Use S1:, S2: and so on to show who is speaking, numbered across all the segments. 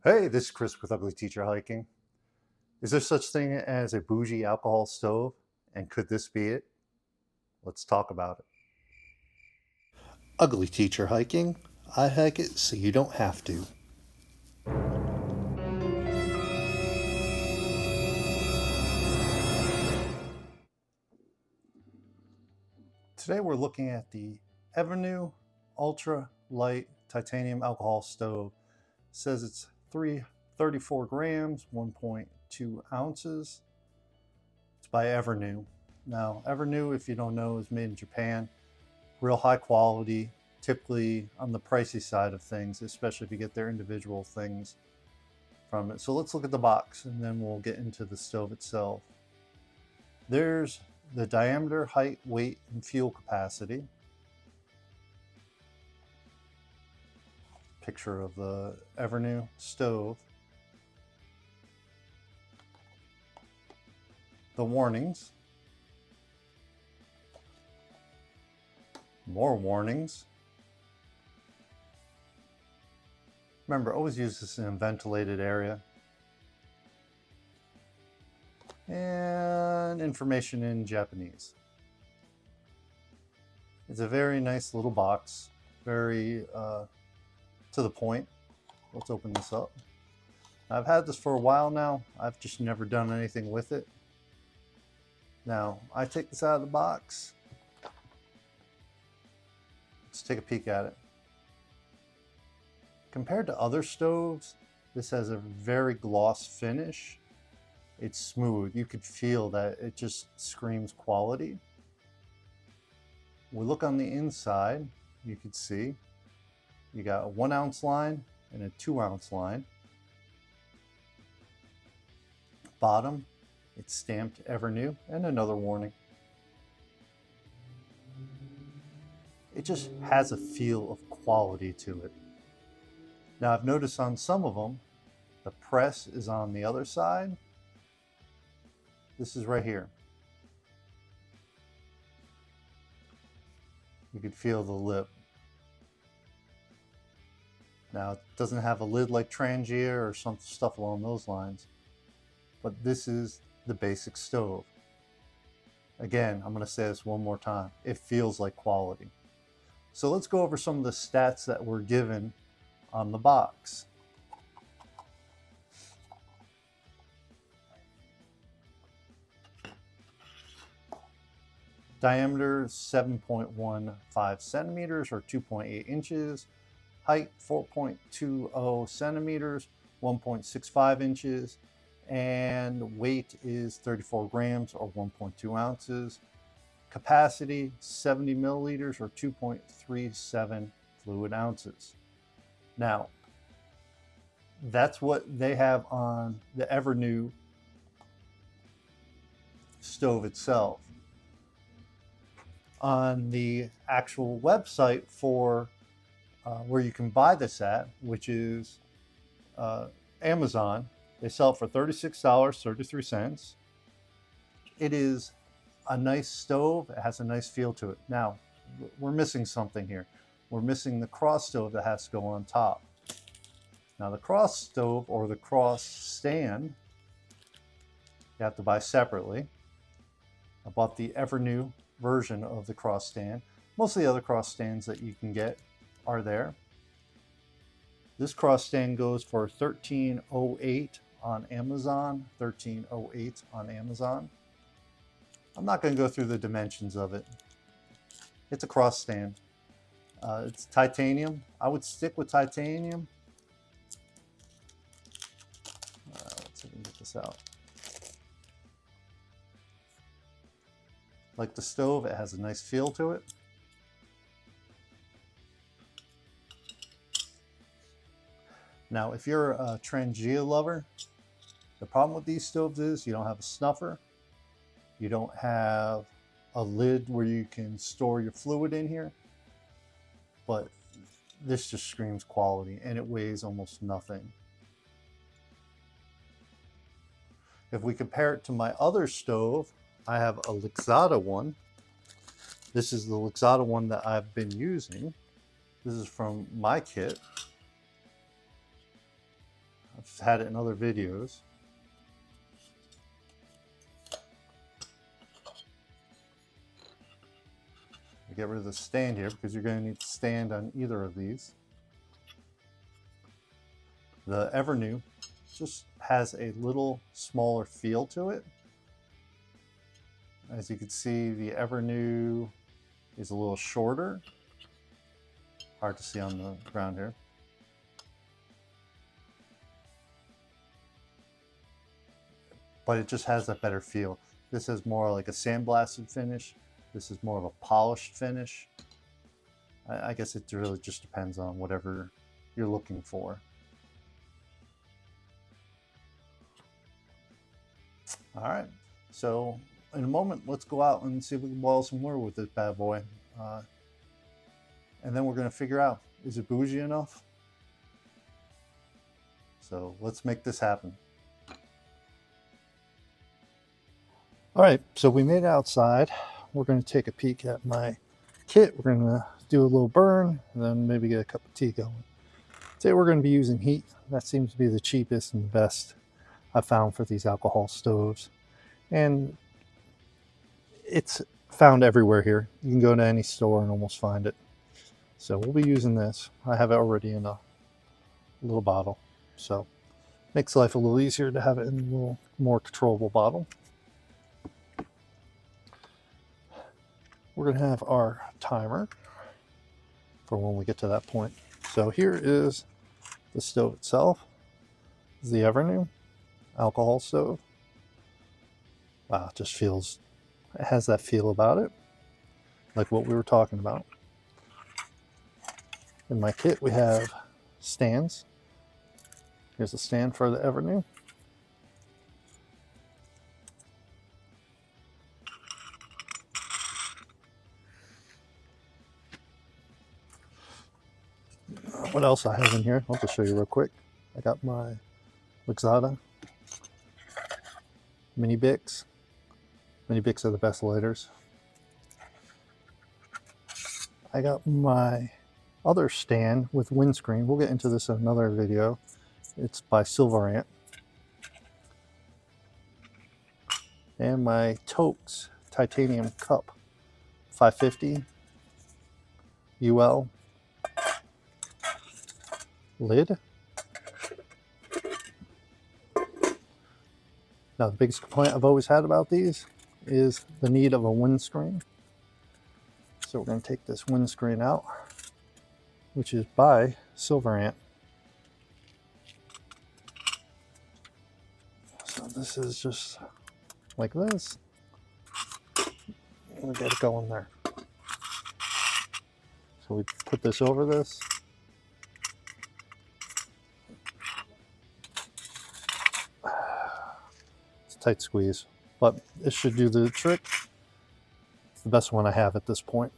S1: Hey, this is Chris with Ugly.Teacher.Hiking. Is there such thing as a bougie alcohol stove? And could this be it? Let's talk about it. Ugly Teacher Hiking. I hike it so you don't have to. Today we're looking at the Evernew Ultra Light Titanium Alcohol Stove. It says it's 34 grams, 1.2 ounces. It's by Evernew. Now, Evernew, if you don't know, is made in Japan. Real high quality, typically on the pricey side of things, especially if you get their individual things from it. So let's look at the box and then we'll get into the stove itself. There's the diameter, height, weight, and fuel capacity. Picture of the Evernew stove. The warnings. More warnings. Remember, always use this in a ventilated area. And information in Japanese. It's a very nice little box, very to the point. Let's open this up. I've had this for a while now. I've just never done anything with it. Now, I take this out of the box. Let's take a peek at it. Compared to other stoves, this has a very gloss finish. It's smooth. You could feel that it just screams quality. We look on the inside, you can see you got a 1 ounce line and a 2 ounce line. Bottom, it's stamped Evernew and another warning. It just has a feel of quality to it. Now I've noticed on some of them, the press is on the other side. This is right here. You could feel the lip. Now it doesn't have a lid like Trangia or some stuff along those lines, but this is the basic stove. Again, I'm going to say this one more time. It feels like quality. So let's go over some of the stats that were given on the box. Diameter 7.15 centimeters or 2.8 inches. Height 4.20 centimeters, 1.65 inches. And weight is 34 grams or 1.2 ounces. Capacity 70 milliliters or 2.37 fluid ounces. Now, that's what they have on the Evernew stove itself. On the actual website for where you can buy this at, which is Amazon, they sell it for $36.33. It is a nice stove. It has a nice feel to it. Now, we're missing something here. We're missing the cross stove that has to go on top. Now, the cross stove or the cross stand, you have to buy separately. I bought the Evernew version of the cross stand. Most of the other cross stands that you can get are there. This cross stand goes for $13.08 on Amazon. $13.08 on Amazon. I'm not going to go through the dimensions of it. It's a cross stand. It's titanium. I would stick with titanium. Let's see if we can get this out. Like the stove, it has a nice feel to it. Now, if you're a Trangia lover, the problem with these stoves is you don't have a snuffer. You don't have a lid where you can store your fluid in here. But this just screams quality, and it weighs almost nothing. If we compare it to my other stove, I have a Luxottica one. This is the Luxottica one that I've been using. This is from my kit. I've had it in other videos. Get rid of the stand here because you're going to need to stand on either of these. The Evernew just has a little smaller feel to it. As you can see, the Evernew is a little shorter. Hard to see on the ground here. But it just has a better feel. This is more like a sandblasted finish. This is more of a polished finish. I guess it really just depends on whatever you're looking for. All right, so in a moment, let's go out and see if we can boil some water with this bad boy. And then we're gonna figure out, is it bougie enough? So let's make this happen. All right, so we made it outside. We're gonna take a peek at my kit. We're gonna do a little burn and then maybe get a cup of tea going. Today we're gonna be using heat. That seems to be the cheapest and the best I found for these alcohol stoves. And it's found everywhere here. You can go to any store and almost find it. So we'll be using this. I have it already in a little bottle. So makes life a little easier to have it in a little more controllable bottle. We're going to have our timer for when we get to that point. So here is the stove itself. This is the Evernew alcohol stove. Wow, it just feels, it has that feel about it, like what we were talking about. In my kit, we have stands. Here's a stand for the Evernew. What else I have in here? I'll just show you real quick. I got my Ugly.Teacher.Hiking mini Bics. Mini Bics are the best lighters. I got my other stand with windscreen. We'll get into this in another video. It's by Silverant. And my Toaks titanium cup, 550 UL lid. Now the biggest complaint I've always had about these is the need of a windscreen. So we're going to take this windscreen out, which is by Silverant. So this is just like this. We get it going there. So we put this over this. It's a tight squeeze, but it should do the trick. It's the best one I have at this point.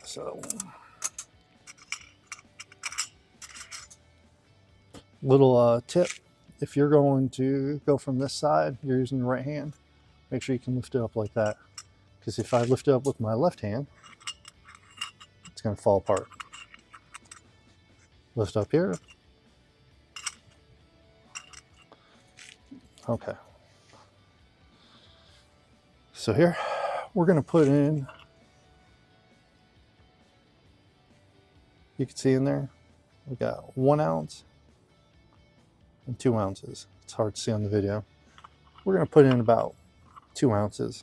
S1: So, little tip, if you're going to go from this side, you're using the right hand, make sure you can lift it up like that. Because if I lift it up with my left hand, it's going to fall apart. Lift up here. Okay. So here, we're going to put in, you can see in there, we got 1 ounce and 2 ounces. It's hard to see on the video. We're going to put in about 2 ounces.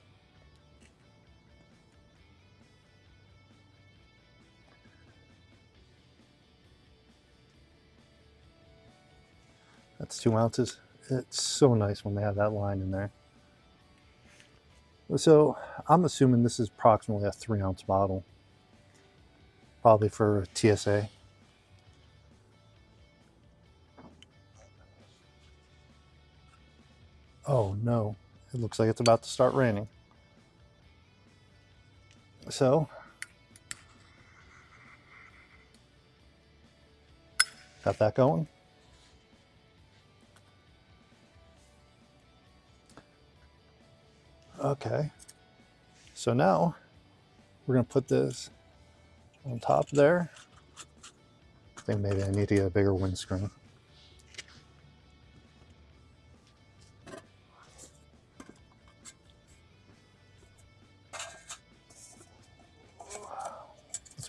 S1: That's 2 ounces. It's so nice when they have that line in there. So I'm assuming this is approximately a 3 ounce bottle, probably for TSA. Oh no, it looks like it's about to start raining. So, got that going. Okay, so now we're going to put this on top there. I think maybe I need to get a bigger windscreen.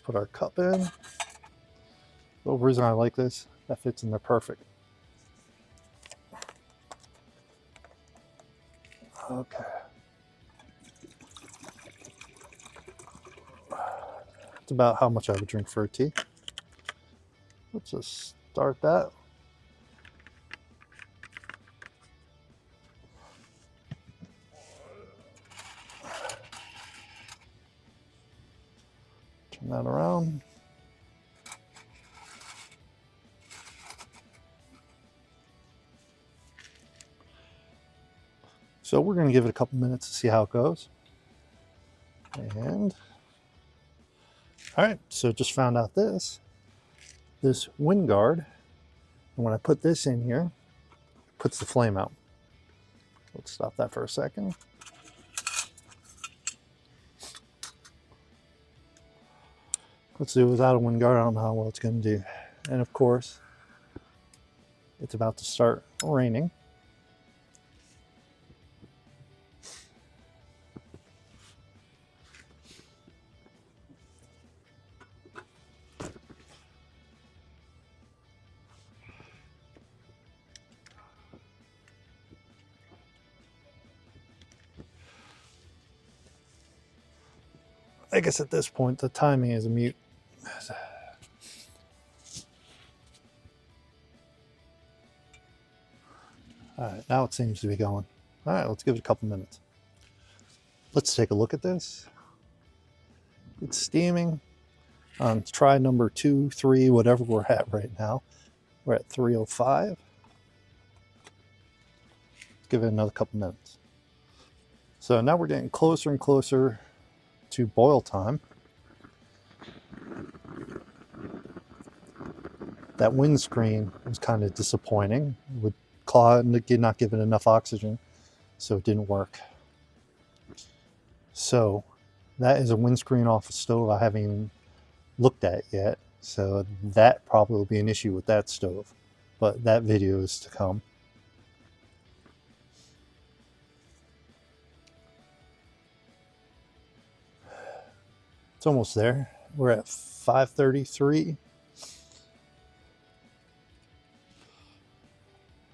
S1: put our cup in. The reason I like this, that fits in there perfect. Okay. That's about how much I would drink for a tea. Let's just start that. Turn that around. So we're going to give it a couple minutes to see how it goes. And all right, so just found out this wind guard, and when I put this in here, it puts the flame out. Let's stop that for a second. Let's do it without a wind guard. I don't know how well it's going to do. And of course, it's about to start raining. I guess at this point, the timing is a mute. All right, now it seems to be going. All right, let's give it a couple minutes. Let's take a look at this. It's steaming. Try number 2, 3, whatever we're at right now. We're at 305. Let's give it another couple minutes. So now we're getting closer and closer to boil time. That windscreen was kind of disappointing. With Claw not giving enough oxygen, so it didn't work. So that is a windscreen off a stove I haven't even looked at yet. So that probably will be an issue with that stove, but that video is to come. It's almost there. We're at 533.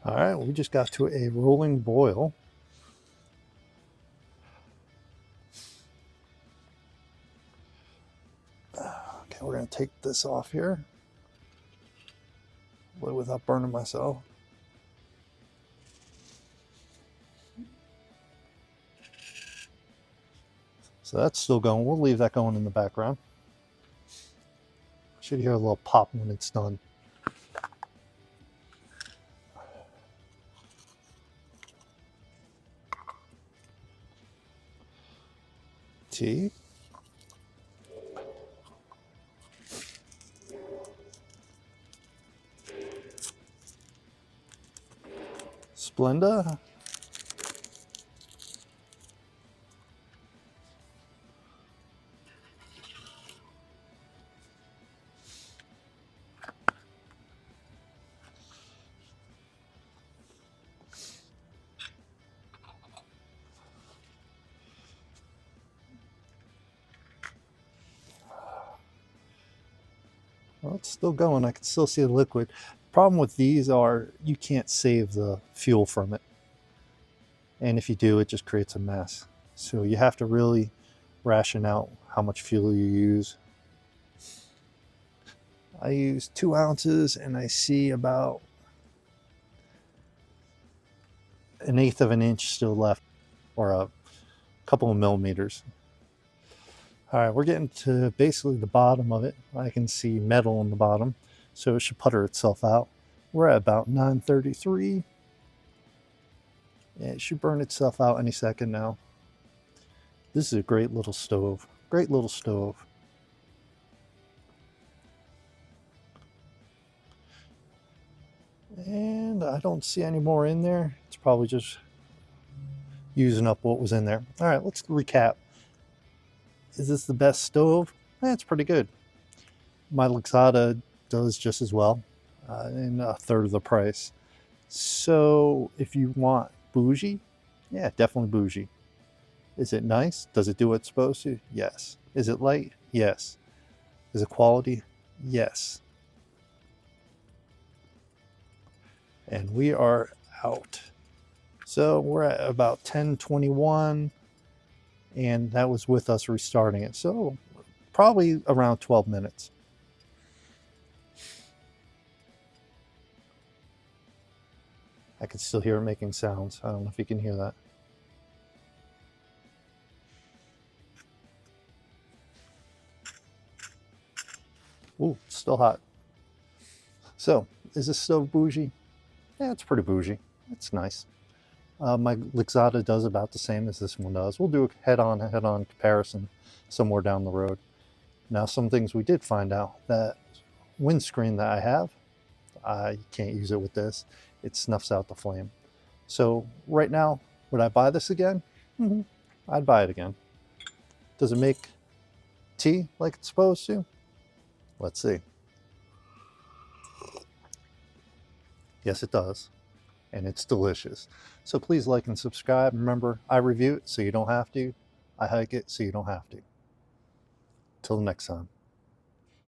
S1: All right, we just got to a rolling boil. Okay, we're gonna take this off here. Without burning myself. So that's still going. We'll leave that going in the background. Should hear a little pop when it's done. Tea. Splenda. Well, it's still going. I can still see the liquid. Problem with these are you can't save the fuel from it. And if you do, it just creates a mess. So you have to really ration out how much fuel you use. I use 2 ounces and I see about 1/8 of an inch still left, or a couple of millimeters. All right, we're getting to basically the bottom of it. I can see metal on the bottom, so it should putter itself out. We're at about 933. Yeah, it should burn itself out any second now. This is a great little stove. Great little stove. And I don't see any more in there. It's probably just using up what was in there. All right, let's recap. Is this the best stove? It's pretty good. My Luxada does just as well, in 1/3 of the price. So if you want bougie, yeah, definitely bougie. Is it nice? Does it do what it's supposed to? Yes. Is it light? Yes. Is it quality? Yes. And we are out. So we're at about 10:21, and that was with us restarting it. So probably around 12 minutes. I can still hear it making sounds. I don't know if you can hear that. Ooh, it's still hot. So, is this stove bougie? Yeah, it's pretty bougie. It's nice. My Luxada does about the same as this one does. We'll do a head-on comparison somewhere down the road. Now, some things we did find out. That windscreen that I have, I can't use it with this. It snuffs out the flame. So right now, would I buy this again? Mm-hmm. I'd buy it again. Does it make tea like it's supposed to? Let's see. Yes, it does. And it's delicious. So please like and subscribe. Remember, I review it so you don't have to. I hike it so you don't have to. Till next time.